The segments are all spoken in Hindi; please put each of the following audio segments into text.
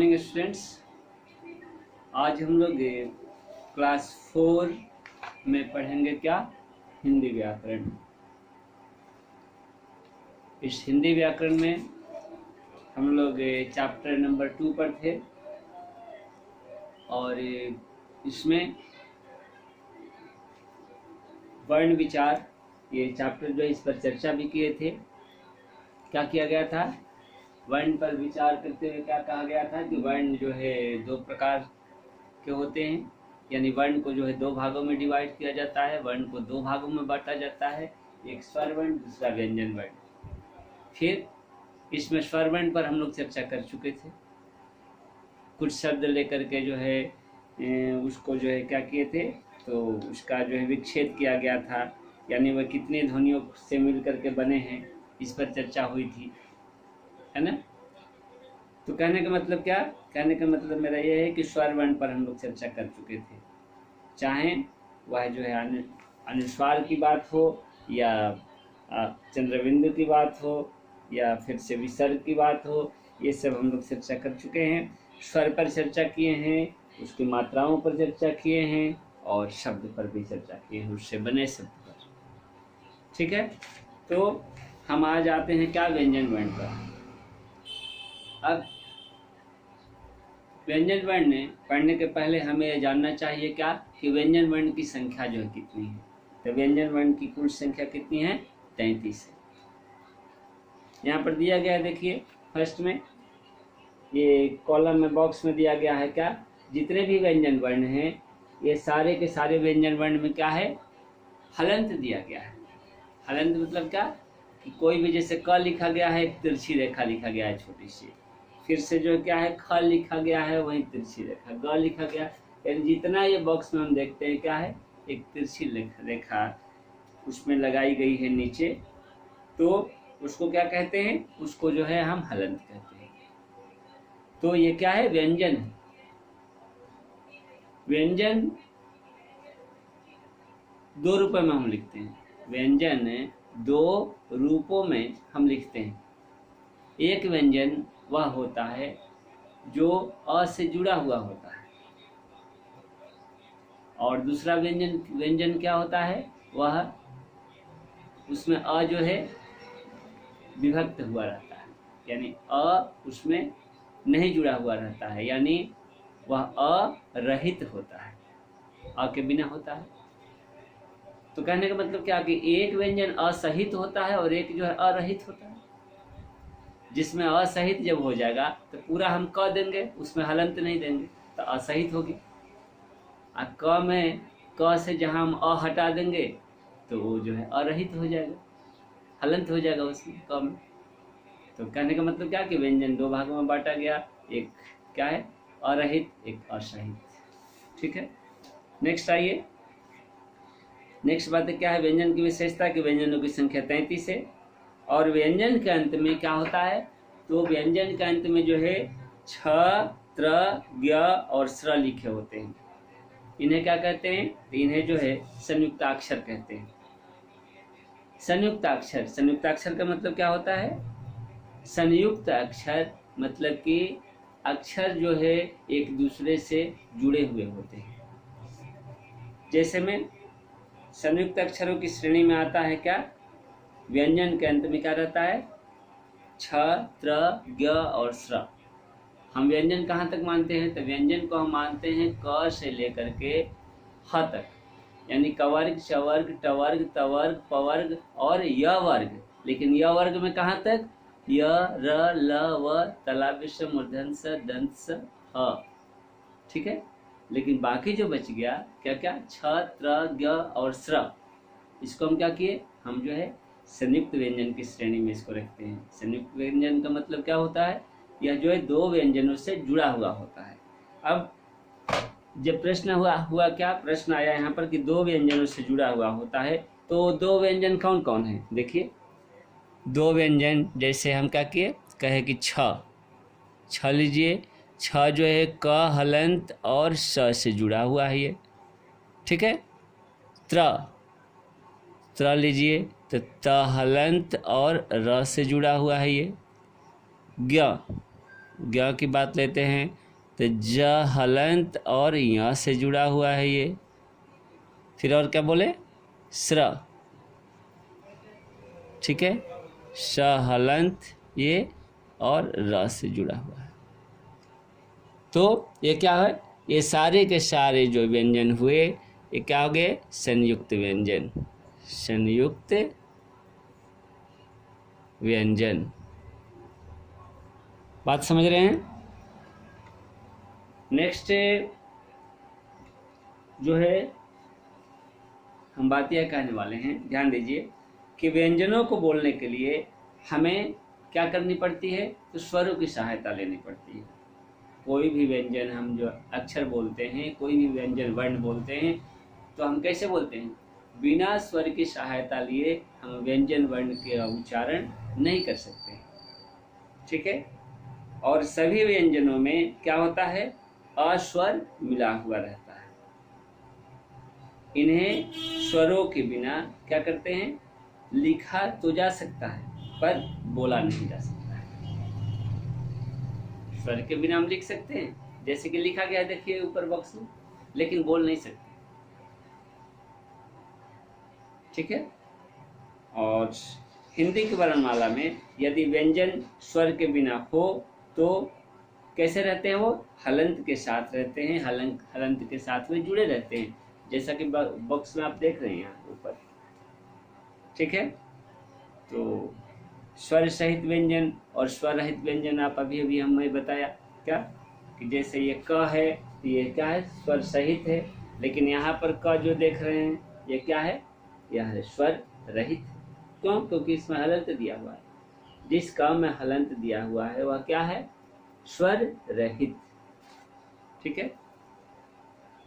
Morning students. आज हम लोग क्लास 4 में पढ़ेंगे क्या, हिंदी व्याकरण। इस हिंदी व्याकरण में हम लोग चैप्टर नंबर 2 पर थे और इसमें वर्ण विचार ये चैप्टर जो है इस पर चर्चा भी किए थे। क्या किया गया था, वर्ण पर विचार करते हुए क्या कहा गया था कि वर्ण जो है दो प्रकार के होते हैं, यानी वर्ण को जो है दो भागों में डिवाइड किया जाता है, वर्ण को दो भागों में बांटा जाता है, एक स्वर वर्ण दूसरा व्यंजन वर्ण। फिर इसमें स्वर वर्ण पर हम लोग चर्चा कर चुके थे, कुछ शब्द लेकर के जो है उसको जो है क्या किए थे, तो उसका जो है विच्छेद किया गया था, यानी वह कितने ध्वनियों से मिल करके बने हैं इस पर चर्चा हुई थी, है ना। तो कहने का मतलब क्या, कहने का मतलब मेरा यह है कि स्वर वर्ण पर हम लोग चर्चा कर चुके थे, चाहे वह जो है अनुस्वार की बात हो या चंद्रबिंदु की बात हो या फिर से विसर्ग की बात हो, ये सब हम लोग चर्चा कर चुके हैं। स्वर पर चर्चा किए हैं, उसकी मात्राओं पर चर्चा किए हैं और शब्द पर भी चर्चा किए हैं, उससे बने शब्द पर। ठीक है, तो हम आज आते हैं क्या, व्यंजन वर्ण पर। अब व्यंजन वर्ण पढ़ने के पहले हमें यह जानना चाहिए क्या कि व्यंजन वर्ण की संख्या जो है कितनी है। तो व्यंजन वर्ण की कुल संख्या कितनी है, 33 है। यहाँ पर दिया गया है, देखिए फर्स्ट में ये कॉलम में बॉक्स में दिया गया है क्या, जितने भी व्यंजन वर्ण हैं ये सारे के सारे व्यंजन वर्ण में क्या है, हलंत दिया गया है। हलंत मतलब क्या कि कोई भी जैसे क लिखा गया है एक तिरछी रेखा लिखा गया है छोटी सी, फिर से जो क्या है ख लिखा गया है वहीं तिरछी रेखा, ग लिखा गया, यानी जितना ये बॉक्स में हम देखते हैं क्या है, एक तिरछी रेखा उसमें लगाई गई है नीचे, तो उसको क्या कहते हैं, उसको जो है हम हलंत कहते हैं। तो ये क्या है, व्यंजन है। व्यंजन दो रूपों में हम लिखते हैं, व्यंजन दो रूपों में हम लिखते हैं। एक व्यंजन वह होता है जो अ से जुड़ा हुआ होता है, और दूसरा व्यंजन क्या होता है, वह उसमें अ जो है विभक्त हुआ रहता है, यानी अ उसमें नहीं जुड़ा हुआ रहता है, यानी वह अरहित होता है, अ के बिना होता है। तो कहने का मतलब क्या कि एक व्यंजन असहित होता है और एक जो है अरहित होता है। जिसमें असहित जब हो जाएगा तो पूरा हम क देंगे, उसमें हलंत नहीं देंगे तो असहित होगी। और क में क से जहाँ हम अ हटा देंगे तो वो जो है अरहित हो जाएगा, हलंत हो जाएगा उसमें क में। तो कहने का मतलब क्या कि व्यंजन दो भागों में बांटा गया, एक क्या है अरहित, एक असहित। ठीक है, नेक्स्ट आइए। नेक्स्ट बात क्या है, व्यंजन की विशेषता कि व्यंजनों की संख्या 33 है और व्यंजन के अंत में क्या होता है, तो व्यंजन के अंत में जो है छ, त्र, ज्ञ और स्र लिखे होते हैं। इन्हें क्या कहते हैं, तो इन्हें जो है संयुक्ताक्षर कहते हैं। संयुक्ताक्षर, संयुक्ताक्षर का मतलब क्या होता है, संयुक्त अक्षर मतलब कि अक्षर जो है एक दूसरे से जुड़े हुए होते हैं। जैसे में संयुक्त अक्षरों की श्रेणी में आता है क्या, व्यंजन के अंत में क्या रहता है, छ, त्र, ज्ञ और स्र। हम व्यंजन कहाँ तक मानते हैं, तो व्यंजन को हम मानते हैं क से लेकर के ह तक, यानी कवर्ग, चवर्ग, टवर्ग, तवर्ग, पवर्ग और य वर्ग। लेकिन य वर्ग में कहाँ तक, य, र, ल, व, तलाव्य स, मूर्धन्य स, दंत स, ह। ठीक है, लेकिन बाकी जो बच गया क्या क्या, छ, त्र, ज्ञ और स्र, इसको हम क्या किए, हम जो है संयुक्त व्यंजन की श्रेणी में इसको रखते हैं। संयुक्त व्यंजन का मतलब क्या होता है, यह जो है दो व्यंजनों से जुड़ा हुआ होता है। अब जब प्रश्न हुआ क्या, प्रश्न आया यहाँ पर कि दो व्यंजनों से जुड़ा हुआ होता है, तो दो व्यंजन कौन कौन है, देखिए दो व्यंजन जैसे हम क्या किए, कहे कि छ लीजिए, छ जो है क हलंत और स से जुड़ा हुआ है ये। ठीक है, त्र लीजिए तो त हलंत और र से जुड़ा हुआ है ये। ज्ञ ज्ञ की बात लेते हैं तो ज हलंत और य से जुड़ा हुआ है ये। फिर और क्या बोले, स्र, ठीक है, श हलंत ये और र से जुड़ा हुआ है। तो ये क्या है, ये सारे के सारे जो व्यंजन हुए ये क्या हो गए, संयुक्त व्यंजन, संयुक्त व्यंजन। बात समझ रहे हैं। नेक्स्ट जो है हम बात यह कहने वाले हैं, ध्यान दीजिए कि व्यंजनों को बोलने के लिए हमें क्या करनी पड़ती है, तो स्वरों की सहायता लेनी पड़ती है। कोई भी व्यंजन हम जो अक्षर बोलते हैं, कोई भी व्यंजन वर्ण बोलते हैं, तो हम कैसे बोलते हैं, बिना स्वर की सहायता लिए हम व्यंजन वर्ण के उच्चारण नहीं कर सकते, ठीक है। और सभी व्यंजनों में क्या होता है, अस्वर मिला हुआ रहता है। इन्हें स्वरों के बिना क्या करते हैं, लिखा तो जा सकता है पर बोला नहीं जा सकता है। स्वर के बिना हम लिख सकते हैं, जैसे कि लिखा गया है देखिए ऊपर बॉक्स में, लेकिन बोल नहीं सकते, ठीक है। और हिंदी की वर्णमाला में यदि व्यंजन स्वर के बिना हो तो कैसे रहते हैं, वो हलंत के साथ रहते हैं, हलंत के साथ में जुड़े रहते हैं, जैसा कि बॉक्स में आप देख रहे हैं ऊपर, ठीक है। तो स्वर सहित व्यंजन और स्वर रहित व्यंजन आप अभी हमें बताया क्या, कि जैसे ये क है, ये क्या है, स्वर सहित है, लेकिन यहाँ पर क जो देख रहे हैं ये क्या है, यह है स्वर रहित। क्यों, क्योंकि इसमें हलंत दिया हुआ है। जिस क में हलंत दिया हुआ है वह क्या है, स्वर रहित, ठीक है।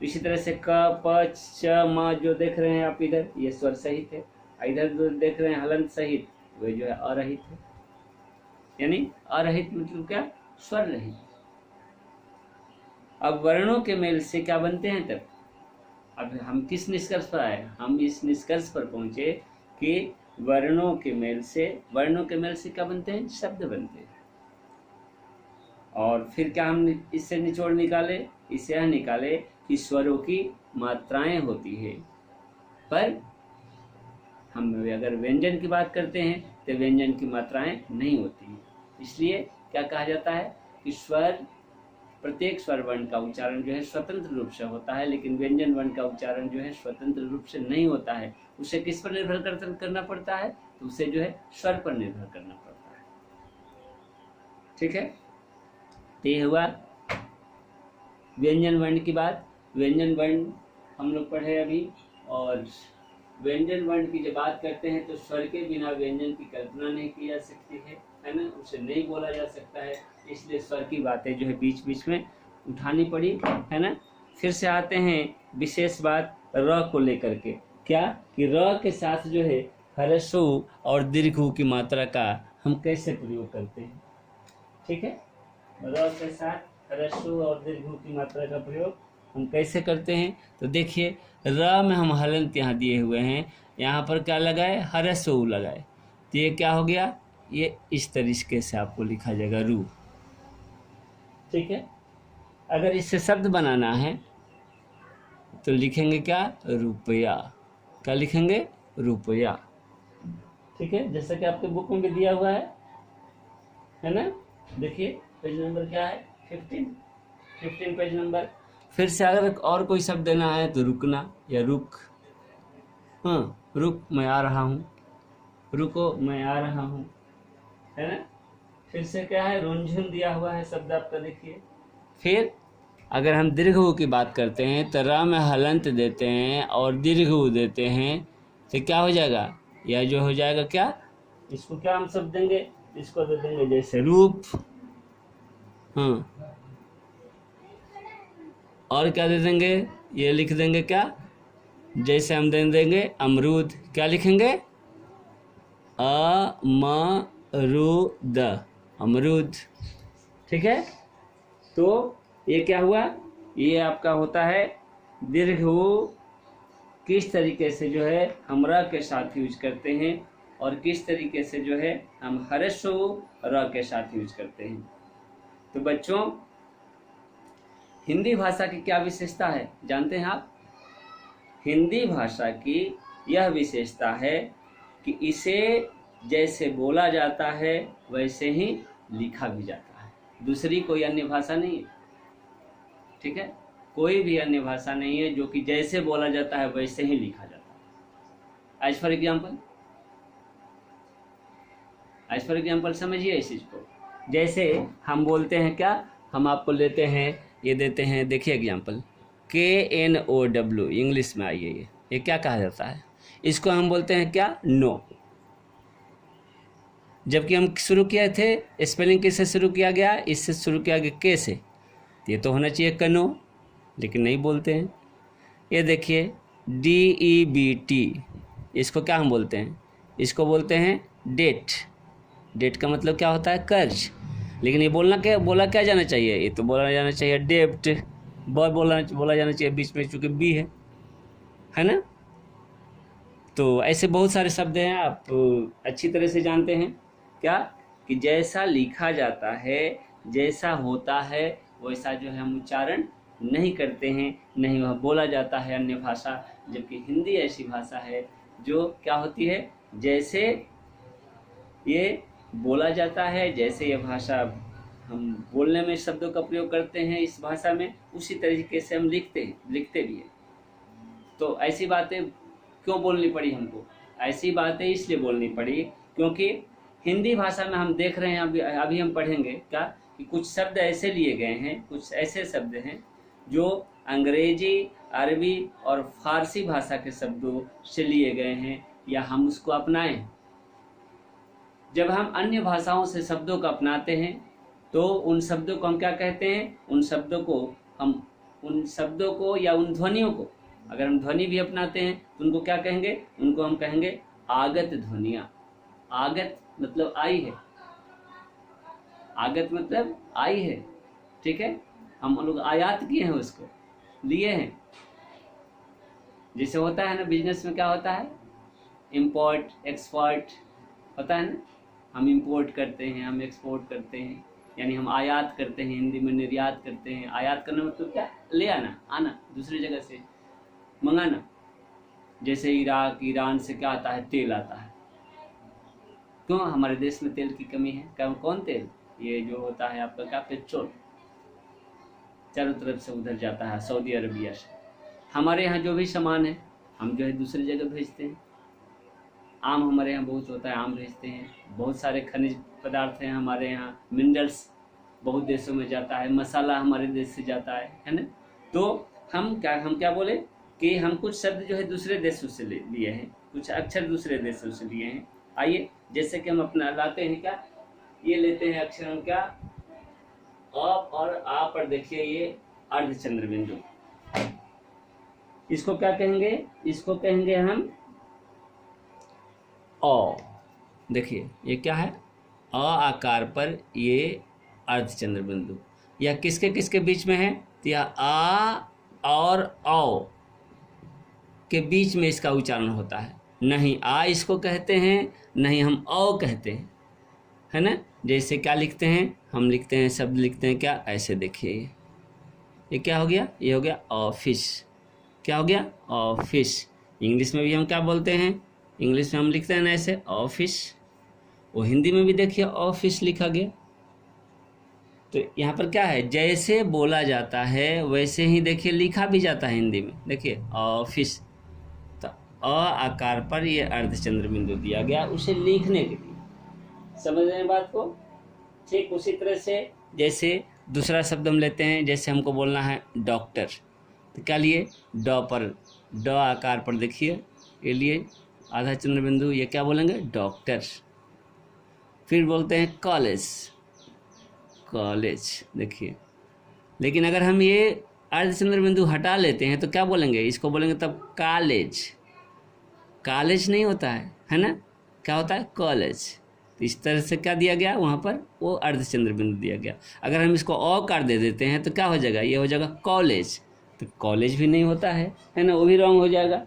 इसी तरह से क प च म जो देख रहे हैं आप इधर, ये स्वर सहित है। इधर जो देख रहे हैं हलंत सहित, वे जो है अरहित है। यानी अरहित मतलब क्या, स्वर रहित। अब वर्णों के मेल से क्या बनते हैं तब, अब हम किस निष्कर्ष पर आए, हम इस निष्कर्ष पर पहुंचे कि वर्णों के मेल से क्या बनते हैं, शब्द बनते हैं। और फिर क्या हम इससे निचोड़ निकाले, इससे यह निकाले कि स्वरों की मात्राएं होती है, पर हम अगर व्यंजन की बात करते हैं तो व्यंजन की मात्राएं नहीं होती है। इसलिए क्या कहा जाता है कि प्रत्येक स्वर वर्ण का उच्चारण जो है स्वतंत्र रूप से होता है, लेकिन व्यंजन वर्ण का उच्चारण जो है स्वतंत्र रूप से नहीं होता है। उसे किस पर निर्भर करना पड़ता है, तो उसे जो है स्वर पर निर्भर करना पड़ता है, ठीक है। तो ये हुआ व्यंजन वर्ण की बात। व्यंजन वर्ण हम लोग पढ़े अभी, और व्यंजन वर्ण की जब बात करते हैं तो स्वर के बिना व्यंजन की कल्पना नहीं की जा सकती है ना, उसे नहीं बोला जा सकता है। इसलिए स्वर की बातें जो है बीच बीच में उठानी पड़ी, है ना। फिर से आते हैं विशेष बात र को लेकर के, क्या कि र के साथ जो है ह्रस्व और दीर्घ की मात्रा का हम कैसे प्रयोग करते हैं, ठीक है। र के साथ ह्रस्व और दीर्घ की मात्रा का प्रयोग हम कैसे करते हैं, तो देखिए र में हम हलंत यहाँ दिए हुए हैं, यहाँ पर क्या लगाए, ह्रस्व लगाए, तो ये क्या हो गया, ये इस तरीके से आपको लिखा जाएगा रू, ठीक है। अगर इससे शब्द बनाना है तो लिखेंगे क्या, रुपया, क्या लिखेंगे, रुपया, ठीक है। जैसा कि आपके बुक में भी दिया हुआ है ना, देखिए पेज नंबर क्या है, 15 पेज नंबर। फिर से अगर और कोई शब्द देना है तो रुकना या रुक, हाँ रुक मैं आ रहा हूँ, रुको मैं आ रहा हूँ, है ना। फिर से क्या है, रुंझुन दिया हुआ है शब्द आपका, देखिए। फिर अगर हम दीर्घ की बात करते हैं तो र में हलंत देते हैं और दीर्घ देते हैं, तो क्या हो जाएगा, यह जो हो जाएगा क्या, इसको क्या हम शब्द देंगे, इसको दे देंगे जैसे रूप, हाँ, और क्या दे देंगे, ये लिख देंगे क्या, जैसे हम दे देंगे अमरूद, क्या लिखेंगे, अमरूद, अमरूद, ठीक है। तो ये क्या हुआ, ये आपका होता है दीर्घ किस तरीके से जो है हम र के साथ यूज करते हैं और किस तरीके से जो है हम ह्रस्व र के साथ यूज करते हैं। तो बच्चों, हिंदी भाषा की क्या विशेषता है जानते हैं आप? हिंदी भाषा की यह विशेषता है कि इसे जैसे बोला जाता है वैसे ही लिखा भी जाता है। दूसरी कोई अन्य भाषा नहीं है, ठीक है? कोई भी अन्य भाषा नहीं है जो कि जैसे बोला जाता है वैसे ही लिखा जाता है। एज फॉर एग्जाम्पल समझिए इस चीज को। जैसे हम बोलते हैं क्या, हम आपको लेते हैं, ये देते हैं, देखिए एग्जाम्पल, KNOW, इंग्लिश में आइए, ये क्या कहा जाता है? इसको हम बोलते हैं क्या? नो। जबकि हम शुरू किए थे, स्पेलिंग किससे शुरू किया गया? इससे शुरू किया गया, के से। ये तो होना चाहिए कनो, लेकिन नहीं बोलते हैं। ये देखिए DEBT, इसको क्या हम बोलते हैं? इसको बोलते हैं डेट। डेट का मतलब क्या होता है? कर्ज। लेकिन ये बोला क्या जाना चाहिए? ये तो बोला जाना चाहिए डेब्ट। बोला जाना चाहिए बीच में, चूंकि बी है ना? तो ऐसे बहुत सारे शब्द हैं, आप अच्छी तरह से जानते हैं क्या, कि जैसा लिखा जाता है, जैसा होता है, वैसा जो है हम उच्चारण नहीं करते हैं, नहीं वह बोला जाता है अन्य भाषा। जबकि हिंदी ऐसी भाषा है जो क्या होती है, जैसे ये बोला जाता है, जैसे ये भाषा हम बोलने में शब्दों का प्रयोग करते हैं इस भाषा में, उसी तरीके से हम लिखते भी हैं। तो ऐसी बातें क्यों बोलनी पड़ी हमको? ऐसी बातें इसलिए बोलनी पड़ी क्योंकि हिंदी भाषा में हम देख रहे हैं, अभी हम पढ़ेंगे क्या, कि कुछ शब्द ऐसे लिए गए हैं, कुछ ऐसे शब्द हैं जो अंग्रेजी, अरबी और फारसी भाषा के शब्दों से लिए गए हैं, या हम उसको अपनाएं। जब हम अन्य भाषाओं से शब्दों को अपनाते हैं तो उन शब्दों को हम क्या कहते हैं? उन शब्दों को या उन ध्वनियों को, अगर हम ध्वनि भी अपनाते हैं तो उनको क्या कहेंगे? उनको हम कहेंगे आगत ध्वनियाँ। आगत मतलब आई है, आगत मतलब आई है, ठीक है? हम लोग आयात किए हैं, उसको लिए हैं। जैसे होता है ना बिजनेस में, क्या होता है? इम्पोर्ट एक्सपोर्ट होता है ना। हम इंपोर्ट करते हैं, हम एक्सपोर्ट करते हैं, यानी हम आयात करते हैं, हिंदी में निर्यात करते हैं। आयात करना मतलब क्या? ले आना दूसरी जगह से मंगाना। जैसे इराक, ईरान से क्या आता है? तेल आता है। क्यों? हमारे देश में तेल की कमी है। कौन तेल? ये जो होता है आपका क्या, पेट्रोल, चारों तरफ से उधर जाता है सऊदी अरबिया से। हमारे यहाँ जो भी सामान है हम जो है दूसरी जगह भेजते हैं। आम हमारे यहाँ बहुत होता है, आम भेजते हैं। बहुत सारे खनिज पदार्थ हैं हमारे यहाँ, मिनरल्स बहुत देशों में जाता है। मसाला हमारे देश से जाता है ना। तो हम क्या बोले कि हम कुछ शब्द जो है दूसरे देशों से लिए हैं, कुछ अक्षर दूसरे देशों से लिए हैं। आइए, जैसे कि हम अपना लाते हैं क्या, ये लेते हैं अक्षर हम क्या, अ और आ पर देखिए ये अर्धचंद्र बिंदु। इसको क्या कहेंगे? इसको कहेंगे हम अ। देखिए ये क्या है? अ आकार पर ये अर्धचंद्र बिंदु। यह किसके किसके बीच में है? तो यह आ और औ के बीच में इसका उच्चारण होता है। नहीं आ इसको कहते हैं, नहीं हम औ कहते हैं, है ना। जैसे क्या लिखते हैं? हम लिखते हैं, शब्द लिखते हैं क्या, ऐसे देखिए, ये क्या हो गया? ये हो गया ऑफिस। क्या हो गया? ऑफिस। इंग्लिश में भी हम क्या बोलते हैं? इंग्लिश में हम लिखते हैं ना ऐसे, ऑफिस। वो हिंदी में भी देखिए ऑफिस लिखा गया। तो यहाँ पर क्या है? जैसे बोला जाता है वैसे ही देखिए लिखा भी जाता है हिंदी में। देखिए ऑफिस, तो अ आकार पर ये अर्धचंद्र बिंदु दिया गया उसे लिखने के लिए। समझ रहे हैं बात को? ठीक उसी तरह से जैसे दूसरा शब्द हम लेते हैं, जैसे हमको बोलना है डॉक्टर, तो क्या लिए? ड पर, ड आकार पर देखिए ये लिए आधा चंद्र बिंदु, ये क्या बोलेंगे? डॉक्टर। फिर बोलते हैं कॉलेज, कॉलेज देखिए। लेकिन अगर हम ये अर्धचंद्र बिंदु हटा लेते हैं तो क्या बोलेंगे? इसको बोलेंगे तब कॉलेज। कॉलेज नहीं होता है ना, क्या होता है? कॉलेज। तो इस तरह से क्या दिया गया वहाँ पर? वो अर्धचंद्र बिंदु दिया गया। अगर हम इसको औकार दे देते हैं तो क्या हो जाएगा? ये हो जाएगा कॉलेज। तो कॉलेज भी नहीं होता है ना, वो भी रॉन्ग हो जाएगा।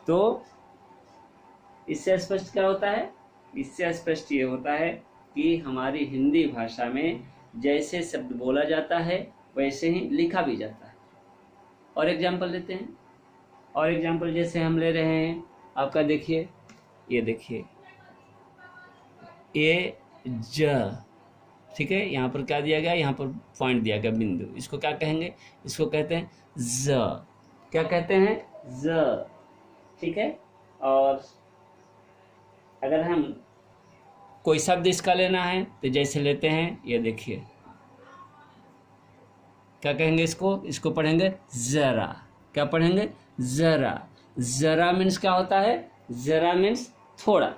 तो इससे स्पष्ट क्या होता है? इससे स्पष्ट ये होता है कि हमारी हिंदी भाषा में जैसे शब्द बोला जाता है वैसे ही लिखा भी जाता है। और एग्जाम्पल लेते हैं। और एग्जाम्पल जैसे हम ले रहे हैं आपका, देखिए, ये देखिए ए ज, ठीक है, यहाँ पर क्या दिया गया, यहाँ पर पॉइंट दिया गया, बिंदु। इसको क्या कहेंगे, इसको कहते हैं ज। क्या कहते हैं, ज, ठीक है। और अगर हम कोई शब्द इसका लेना है तो जैसे लेते हैं, ये देखिए, क्या कहेंगे, इसको पढ़ेंगे जरा। क्या पढ़ेंगे, जरा। जरा मीन्स क्या होता है, जरा मीन्स थोड़ा।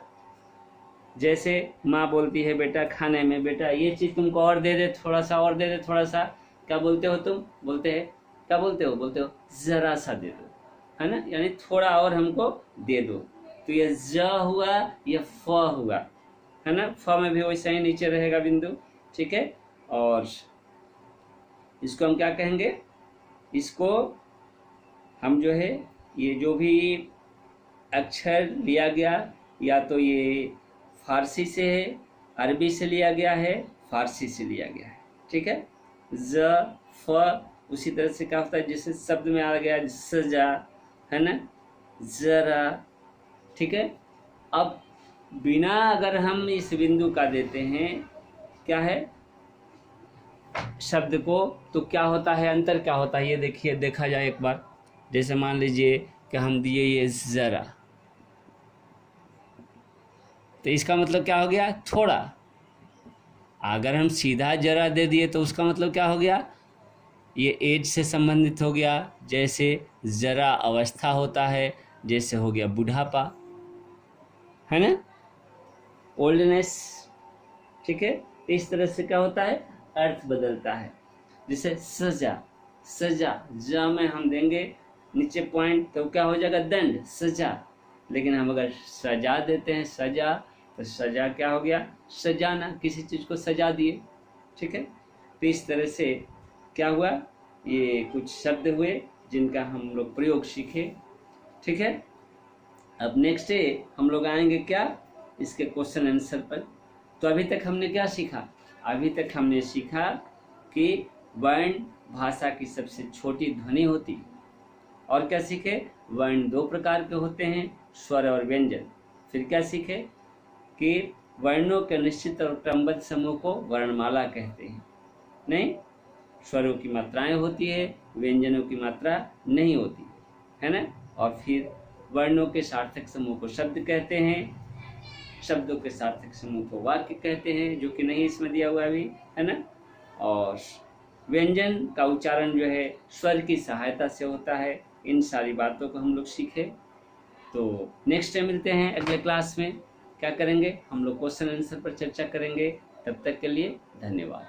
जैसे माँ बोलती है बेटा खाने में, बेटा ये चीज़ तुमको और दे दे, थोड़ा सा और दे दे, थोड़ा सा। क्या बोलते हो तुम, बोलते हैं, क्या बोलते हो जरा सा दे दो, है ना, यानी थोड़ा और हमको दे दो। तो ये ज हुआ, ये फ हुआ, है ना। फ में भी वैसा ही नीचे रहेगा बिंदु, ठीक है। और इसको हम क्या कहेंगे, इसको हम जो है, ये जो भी अक्षर लिया गया, या तो ये फारसी से है, अरबी से लिया गया है, फारसी से लिया गया है, ठीक है। ज फ उसी तरह से क्या होता है, जैसे शब्द में आ गया सजा, है ना, जरा, ठीक है। अब बिना अगर हम इस बिंदु का देते हैं क्या है शब्द को, तो क्या होता है, अंतर क्या होता है, ये देखिए, देखा जाए एक बार। जैसे मान लीजिए कि हम दिए ये जरा, तो इसका मतलब क्या हो गया, थोड़ा। अगर हम सीधा जरा दे दिए तो उसका मतलब क्या हो गया, ये एज से संबंधित हो गया। जैसे जरा अवस्था होता है, जैसे हो गया बुढ़ापा, है ना, ओल्डनेस, ठीक है। इस तरह से क्या होता है, अर्थ बदलता है। जैसे सजा, सजा, ज में हम देंगे नीचे पॉइंट तो क्या हो जाएगा, दंड, सजा। लेकिन हम अगर सजा देते हैं, सजा, तो सजा क्या हो गया, सजाना, किसी चीज़ को सजा दिए, ठीक है। तो इस तरह से क्या हुआ, ये कुछ शब्द हुए जिनका हम लोग प्रयोग सीखे, ठीक है। अब नेक्स्ट डे हम लोग आएंगे क्या, इसके क्वेश्चन आंसर पर। तो अभी तक हमने क्या सीखा, अभी तक हमने सीखा कि वर्ण भाषा की सबसे छोटी ध्वनि होती है। और क्या सीखे, वर्ण दो प्रकार के होते हैं, स्वर और व्यंजन। फिर क्या सीखे कि वर्णों के निश्चित और क्रमबद्ध समूह को वर्णमाला कहते हैं। नहीं, स्वरों की मात्राएं होती है, व्यंजनों की मात्रा नहीं होती, है ना। और फिर वर्णों के सार्थक समूह को शब्द कहते हैं, शब्दों के सार्थक समूह को वाक्य कहते हैं, जो कि नहीं इसमें दिया हुआ अभी, है ना। और व्यंजन का उच्चारण जो है स्वर की सहायता से होता है। इन सारी बातों को हम लोग सीखे। तो नेक्स्ट टाइम मिलते हैं अगले क्लास में। क्या करेंगे, हम लोग क्वेश्चन आंसर पर चर्चा करेंगे। तब तक के लिए धन्यवाद।